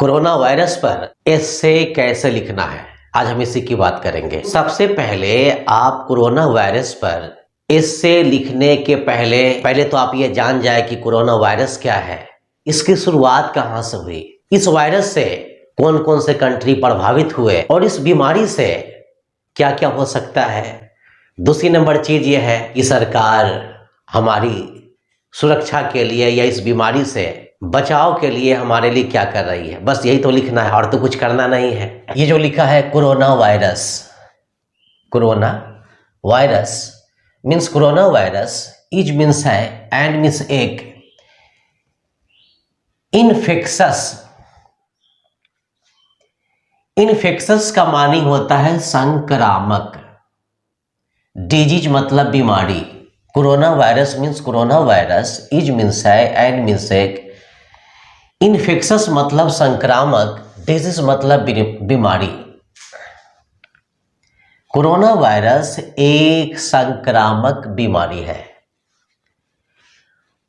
Corona virus पर एस्से कैसे लिखना है, आज हम इसी की बात करेंगे। सबसे पहले आप कोरोना वायरस पर एस्से लिखने के पहले तो आप ये जान जाए कि कोरोना वायरस क्या है, इसकी शुरुआत कहाँ से हुई, इस वायरस से कौन कौन से कंट्री प्रभावित हुए और इस बीमारी से क्या क्या हो सकता है। दूसरी नंबर चीज ये है कि सरकार हमारी सुरक्षा के लिए या इस बीमारी से बचाव के लिए हमारे लिए क्या कर रही है। बस यही तो लिखना है और तो कुछ करना नहीं है। ये जो लिखा है corona virus means corona virus is means है एंड मीन्स एक इन्फेक्शस का मानी होता है संक्रामक। डिजीज मतलब बीमारी। Corona virus means corona virus, is means है एंड मीन्स एक, इन्फेक्शस मतलब संक्रामक, डिजीज मतलब बीमारी। कोरोना वायरस एक संक्रामक बीमारी है।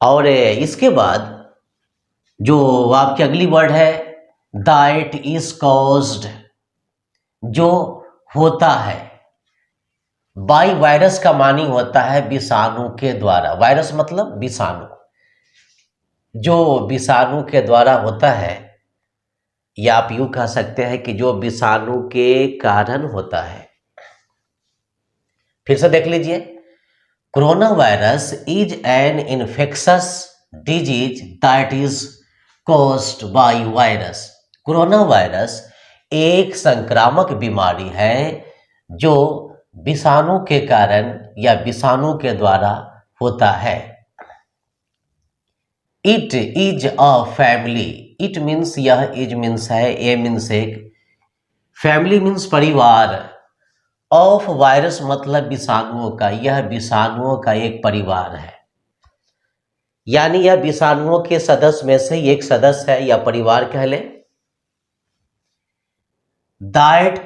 और इसके बाद जो आपकी अगली वर्ड है दैट इज कॉज्ड, जो होता है बाई वायरस का मानी होता है विषाणु के द्वारा। वायरस मतलब विषाणु, जो विषाणु के द्वारा होता है, या आप यूं कह सकते हैं कि जो विषाणु के कारण होता है। फिर से देख लीजिए, corona virus is an infectious disease that is caused by virus. Corona virus एक संक्रामक बीमारी है जो विषाणु के कारण या विषाणु के द्वारा होता है। It is a family, it means यह, इज मीन्स है, ए मीन्स एक, फैमिली मीन्स परिवार, ऑफ वायरस मतलब विषाणुओं का, यह विषाणुओं का एक परिवार है। यानी यह विषाणुओं के सदस्य में से एक सदस्य है या परिवार कह ले। दैट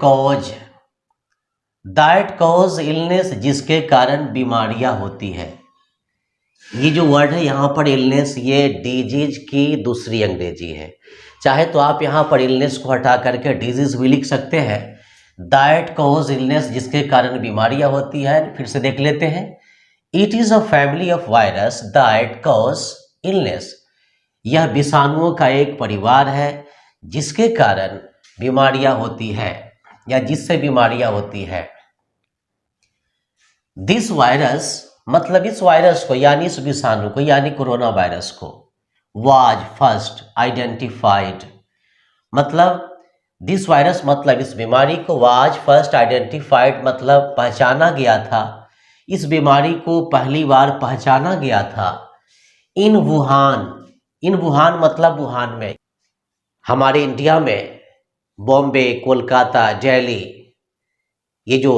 कॉज इलनेस, जिसके कारण बीमारियां होती है। ये जो वर्ड है यहाँ पर इलनेस, ये डिजीज की दूसरी अंग्रेजी है। चाहे तो आप यहाँ पर इलनेस को हटा करके डिजीज भी लिख सकते हैं। दैट कॉज इलनेस, जिसके कारण बीमारियां होती है। फिर से देख लेते हैं, it is a family of virus that cause illness, यह विषाणुओं का एक परिवार है जिसके कारण बीमारियां होती है या जिससे बीमारियां होती है। दिस वायरस मतलब इस वायरस को, यानी इस विषाणु को, यानी कोरोना वायरस को, वाज फर्स्ट आइडेंटिफाइड, मतलब दिस वायरस मतलब इस बीमारी को, वाज फर्स्ट आइडेंटिफाइड मतलब पहचाना गया था, इस बीमारी को पहली बार पहचाना गया था इन वुहान मतलब वुहान में, हमारे इंडिया में बॉम्बे, कोलकाता, दिल्ली, ये जो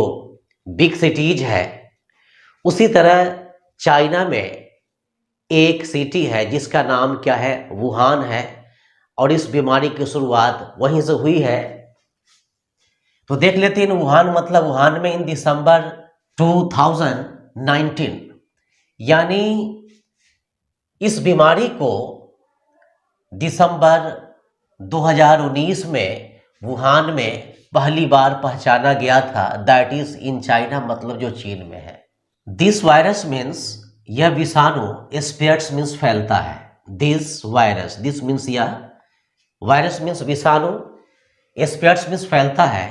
बिग सिटीज है। उसी तरह चाइना में एक सिटी है जिसका नाम क्या है, वुहान है, और इस बीमारी की शुरुआत वहीं से हुई है। तो देख लेते हैं, वुहान मतलब वुहान में इन दिसंबर 2019, यानी इस बीमारी को दिसंबर 2019 में वुहान में पहली बार पहचाना गया था। दैट इज इन चाइना मतलब जो चीन में है। दिस वायरस मीन्स, यह विषाणु, स्प्रेड्स मीन्स फैलता है। दिस वायरस, दिस मीन्स यह, वायरस मीन्स विषाणु, स्प्रेड्स मीन्स फैलता है,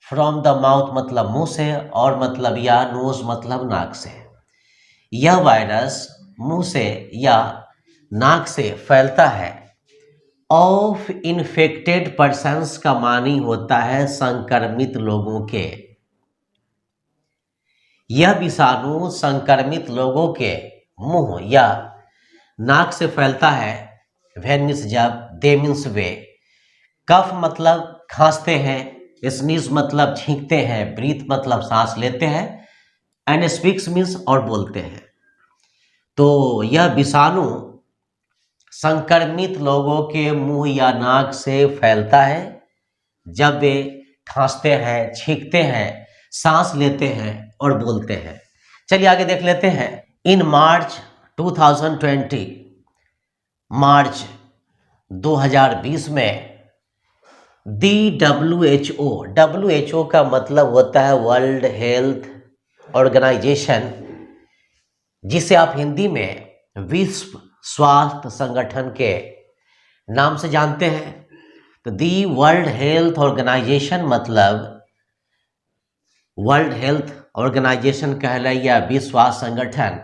फ्रॉम द माउथ मतलब मुंह से, और मतलब या नोज मतलब नाक से। यह वायरस मुंह से या नाक से फैलता है। ऑफ इन्फेक्टेड पर्सन्स का मानी होता है संक्रमित लोगों के। यह विषाणु संक्रमित लोगों के मुंह या नाक से फैलता है। व्हेन मीन्स जब, दे मीन्स वे, कफ मतलब खांसते हैं, स्नीज मतलब छींकते हैं, ब्रीथ मतलब सांस लेते हैं, एंड स्पीक्स मीन्स और बोलते हैं। तो यह विषाणु संक्रमित लोगों के मुंह या नाक से फैलता है जब वे खांसते हैं, छींकते हैं, सांस लेते हैं और बोलते हैं। चलिए आगे देख लेते हैं। इन मार्च 2020, मार्च 2020 में WHO का मतलब होता है वर्ल्ड हेल्थ ऑर्गेनाइजेशन, जिसे आप हिंदी में विश्व स्वास्थ्य संगठन के नाम से जानते हैं। तो दी वर्ल्ड हेल्थ ऑर्गेनाइजेशन मतलब वर्ल्ड हेल्थ ऑर्गेनाइजेशन कहलाइया विश्व स्वास्थ्य संगठन,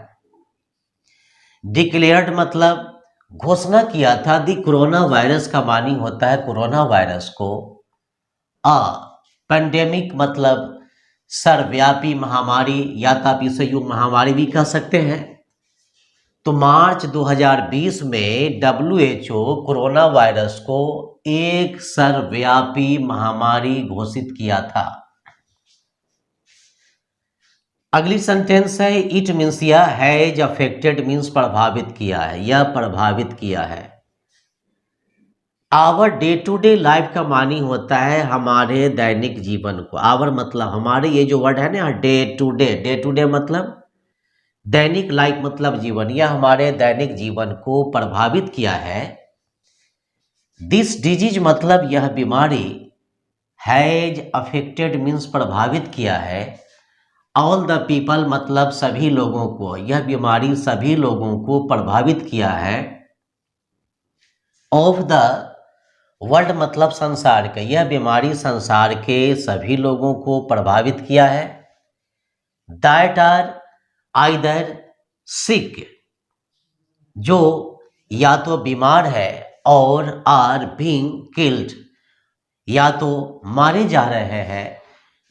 डिक्लेयर्ड मतलब घोषणा किया था, दी कोरोना वायरस का मानी होता है कोरोना वायरस को, आ पेंडेमिक मतलब सर्वव्यापी महामारी, या तो आप इसे युग महामारी भी कह सकते हैं। तो मार्च 2020 में WHO कोरोना वायरस को एक सर्वव्यापी महामारी घोषित किया था। अगली सेंटेंस है इट मीन्स, यह हैज अफेक्टेड मीन्स प्रभावित किया है, यह प्रभावित किया है। Our day to day life का मानी होता है हमारे दैनिक जीवन को। आवर मतलब हमारे, ये जो वर्ड है ना डे टू डे मतलब दैनिक, लाइफ मतलब जीवन, यह हमारे दैनिक जीवन को प्रभावित किया है। दिस डिजीज मतलब यह बीमारी, हैज अफेक्टेड मीन्स प्रभावित किया है। ऑल द पीपल मतलब सभी लोगों को, यह बीमारी सभी लोगों को प्रभावित किया है। ऑफ द वर्ल्ड मतलब संसार के, यह बीमारी संसार के सभी लोगों को प्रभावित किया है। दैट आर आइदर सिक, जो या तो बीमार है, और आर बीइंग किल्ड, या तो मारे जा रहे हैं।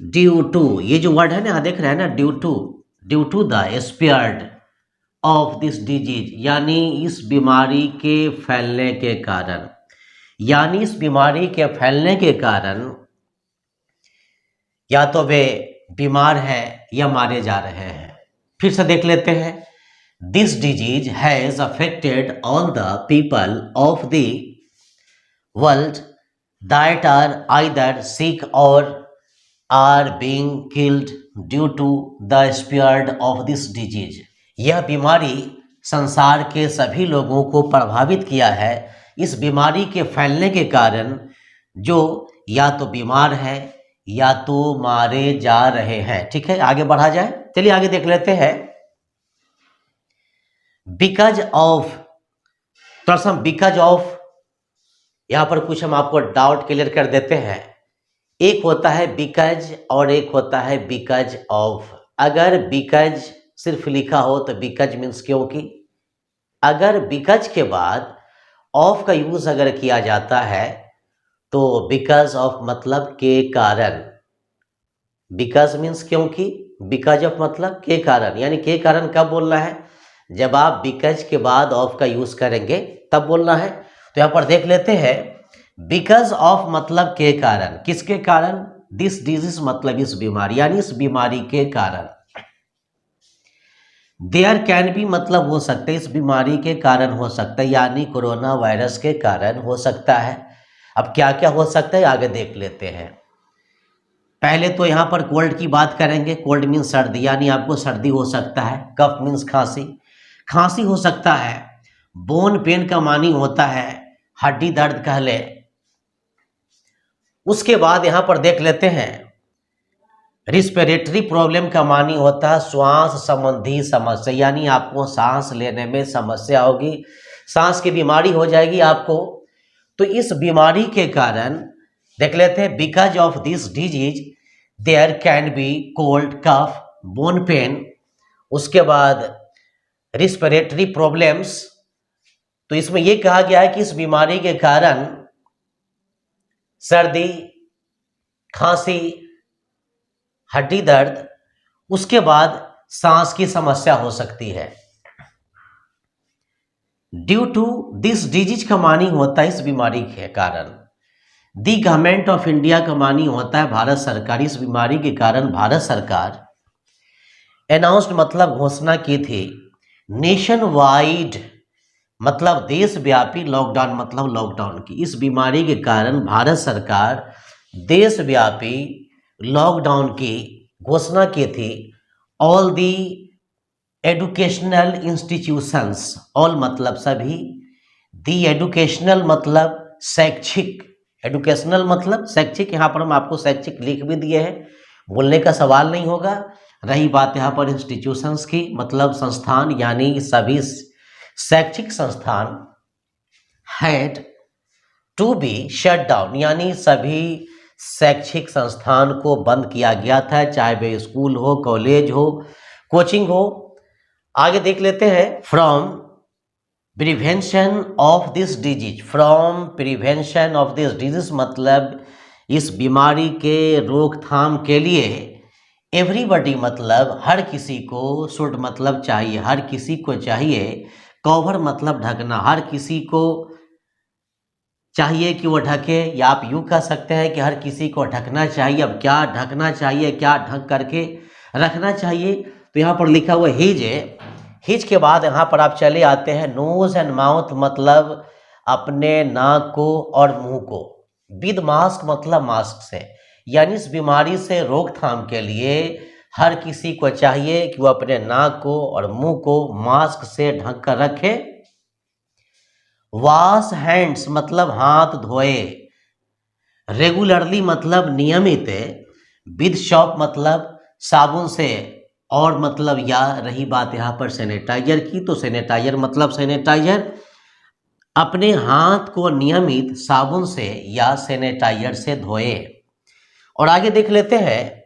ड्यू टू, ये जो वर्ड है ना देख रहे हैं ना, due to the spread of this disease, यानी इस बीमारी के फैलने के कारण, यानी इस बीमारी के फैलने के कारण या तो वे बीमार हैं या मारे जा रहे हैं। फिर से देख लेते हैं। This disease has affected all the people of the world that are either sick or are being killed due to the spread of this disease, यह बीमारी संसार के सभी लोगों को प्रभावित किया है इस बीमारी के फैलने के कारण, जो या तो बीमार है या तो मारे जा रहे हैं। ठीक है, आगे बढ़ा जाए, चलिए आगे देख लेते हैं। बिकॉज ऑफ, थोड़ा बिकॉज ऑफ, यहां पर कुछ हम आपको डाउट क्लियर कर देते हैं। एक होता है बिकॉज और एक होता है बिकॉज ऑफ। अगर बिकॉज सिर्फ लिखा हो तो बिकॉज मीन्स क्योंकि, अगर बिकॉज के बाद ऑफ का यूज अगर किया जाता है तो बिकॉज ऑफ मतलब के कारण। बिकॉज मीन्स क्योंकि, बिकॉज ऑफ मतलब के कारण, यानी के कारण कब बोलना है, जब आप बिकॉज के बाद ऑफ का यूज करेंगे तब बोलना है। तो यहां पर देख लेते हैं, बिकॉज ऑफ मतलब के कारण, किसके कारण, दिस डिजीज मतलब इस बीमारी, यानी इस बीमारी के कारण। देयर कैन बी मतलब हो सकता है, इस बीमारी के कारण हो सकता है, यानी कोरोना वायरस के कारण हो सकता है। अब क्या क्या हो सकता है आगे देख लेते हैं। पहले तो यहाँ पर कोल्ड की बात करेंगे। कोल्ड मीन्स सर्दी, यानी आपको सर्दी हो सकता है। कफ मीन्स खांसी, खांसी हो सकता है। बोन पेन का मानी होता है हड्डी दर्द कह ले। उसके बाद यहाँ पर देख लेते हैं, रिस्पिरेटरी प्रॉब्लम का मानी होता है श्वास संबंधी समस्या, यानी आपको सांस लेने में समस्या होगी, सांस की बीमारी हो जाएगी आपको। तो इस बीमारी के कारण देख लेते हैं, because of this disease there can be cold, cough, bone pain. उसके बाद रिस्पिरेटरी प्रॉब्लम्स, तो इसमें यह कहा गया है कि इस बीमारी के कारण सर्दी, खांसी, हड्डी दर्द, उसके बाद सांस की समस्या हो सकती है। ड्यू टू दिस डिजीज का मानी होता है इस बीमारी के कारण। दी गवर्नमेंट ऑफ इंडिया का मानी होता है भारत सरकार, इस बीमारी के कारण भारत सरकार अनाउंस्ड मतलब घोषणा की थी, नेशन वाइड मतलब देशव्यापी, लॉकडाउन मतलब लॉकडाउन की, इस बीमारी के कारण भारत सरकार देशव्यापी लॉकडाउन की घोषणा की थी। All the educational institutions, all मतलब सभी, दी एजुकेशनल मतलब शैक्षिक एडुकेशनल मतलब शैक्षिक, यहाँ पर हम आपको शैक्षिक लिख भी दिए हैं, बोलने का सवाल नहीं होगा। रही बात यहाँ पर इंस्टीट्यूशंस की, मतलब संस्थान, यानी सभी शैक्षिक संस्थान had to be shut down, यानी सभी शैक्षिक संस्थान को बंद किया गया था, चाहे वे स्कूल हो, कॉलेज हो, कोचिंग हो। आगे देख लेते हैं, from prevention of this disease, from prevention of this disease मतलब इस बीमारी के रोकथाम के लिए, एवरीबडी मतलब हर किसी को, शुड मतलब चाहिए, हर किसी को चाहिए, कवर मतलब ढकना, हर किसी को चाहिए कि वो ढके, या आप यूँ कह सकते हैं कि हर किसी को ढकना चाहिए। अब क्या ढकना चाहिए, क्या ढक करके रखना चाहिए, तो यहाँ पर लिखा हुआ हिज है। हिज के बाद यहाँ पर आप चले आते हैं नोज एंड माउथ मतलब अपने नाक को और मुंह को, विद मास्क मतलब मास्क से, यानी इस बीमारी से रोकथाम के लिए हर किसी को चाहिए कि वो अपने नाक को और मुंह को मास्क से ढक कर रखे। वॉश हैंड्स मतलब हाथ धोए, रेगुलरली मतलब नियमित, विद शॉप मतलब साबुन से, और मतलब या रही बात यहाँ पर सैनिटाइजर की, तो सैनिटाइजर मतलब सैनिटाइजर, अपने हाथ को नियमित साबुन से या सैनिटाइजर से धोए। और आगे देख लेते हैं,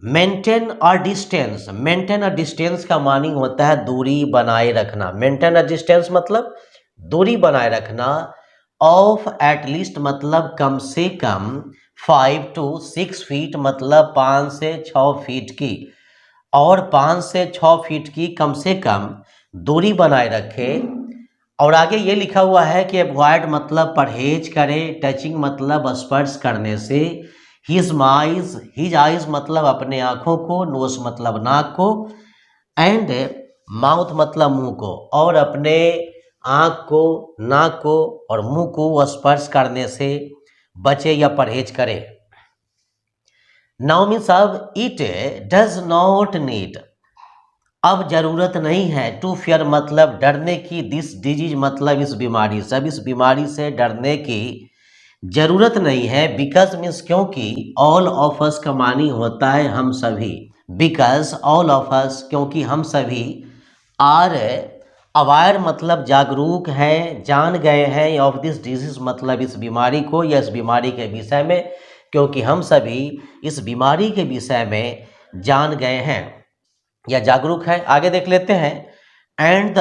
maintain a distance, maintain a distance का मीनिंग होता है दूरी बनाए रखना, मेंटेन अ डिस्टेंस मतलब दूरी बनाए रखना, ऑफ एटलीस्ट मतलब कम से कम 5 to 6 फीट मतलब 5 से 6 फीट की, और 5 से 6 फीट की कम से कम दूरी बनाए रखे। और आगे ये लिखा हुआ है कि अवॉइड मतलब परहेज करें, टचिंग मतलब स्पर्श करने से, हिज आइज मतलब अपने आँखों को, नोज मतलब नाक को, एंड माउथ मतलब मुंह को, और अपने आँख को, नाक को और मुंह को स्पर्श करने से बचे या परहेज करें। नाउ मीन्स अब इट डज नॉट नीड, अब जरूरत नहीं है, टू फियर मतलब डरने की, दिस डिजीज मतलब इस बीमारी से, अब इस बीमारी से डरने की जरूरत नहीं है, बिकॉज मीन्स क्योंकि, ऑल ऑफ अस का मानी होता है हम सभी, बिकॉज ऑल ऑफ अस क्योंकि हम सभी, आर अवायर मतलब जागरूक हैं, जान गए हैं, ऑफ दिस डिजीज मतलब इस बीमारी को या इस बीमारी के विषय में, क्योंकि हम सभी इस बीमारी के विषय में जान गए हैं या जागरूक है। आगे देख लेते हैं, एंड द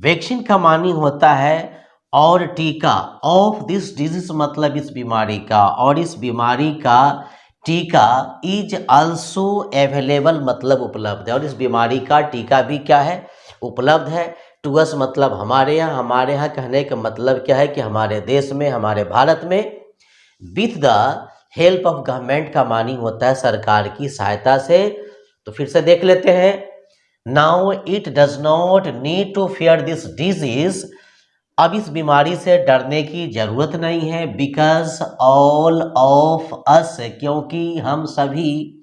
वैक्सीन का मानी होता है और टीका, ऑफ दिस डिजीज मतलब इस बीमारी का, और इस बीमारी का टीका, इज आल्सो अवेलेबल मतलब उपलब्ध है, और इस बीमारी का टीका भी क्या है, उपलब्ध है। टू अस मतलब हमारे यहाँ, हमारे यहाँ कहने का मतलब क्या है कि हमारे देश में, हमारे भारत में, with the help of government का मानी होता है सरकार की सहायता से। तो फिर से देख लेते हैं, now it does not need to fear this disease, अब इस बीमारी से डरने की जरूरत नहीं है, बिकॉज ऑल ऑफ अस क्योंकि हम सभी,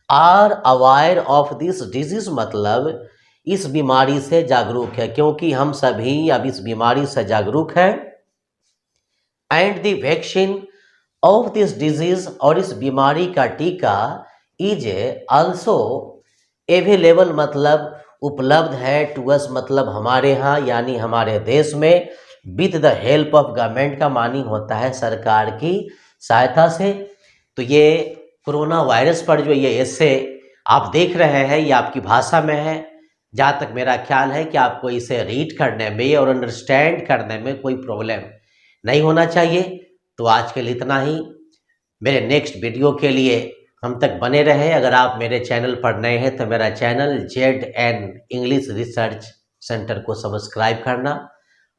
are aware of this disease मतलब इस बीमारी से जागरूक है, क्योंकि हम सभी अब इस बीमारी से जागरूक हैं। And the vaccine of this disease, और इस बीमारी का टीका, इज आल्सो अवेलेबल मतलब उपलब्ध है, टू अस मतलब हमारे यहाँ यानी हमारे देश में, with the help of government का मानी होता है सरकार की सहायता से। तो ये कोरोना वायरस पर जो ये एस्से आप देख रहे हैं, ये आपकी भाषा में है। जहाँ तक मेरा ख्याल है कि आपको इसे रीड करने में और अंडरस्टैंड करने में कोई प्रॉब्लम नहीं होना चाहिए। तो आज के लिए इतना ही। मेरे नेक्स्ट वीडियो के लिए हम तक बने रहें। अगर आप मेरे चैनल पर नए हैं तो मेरा channel ZN English research centre को सब्सक्राइब करना,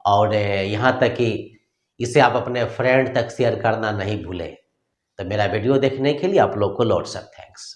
और यहाँ तक कि इसे आप अपने फ्रेंड तक शेयर करना नहीं भूलें। तो मेरा वीडियो देखने के लिए आप लोग को लॉट्स ऑफ थैंक्स।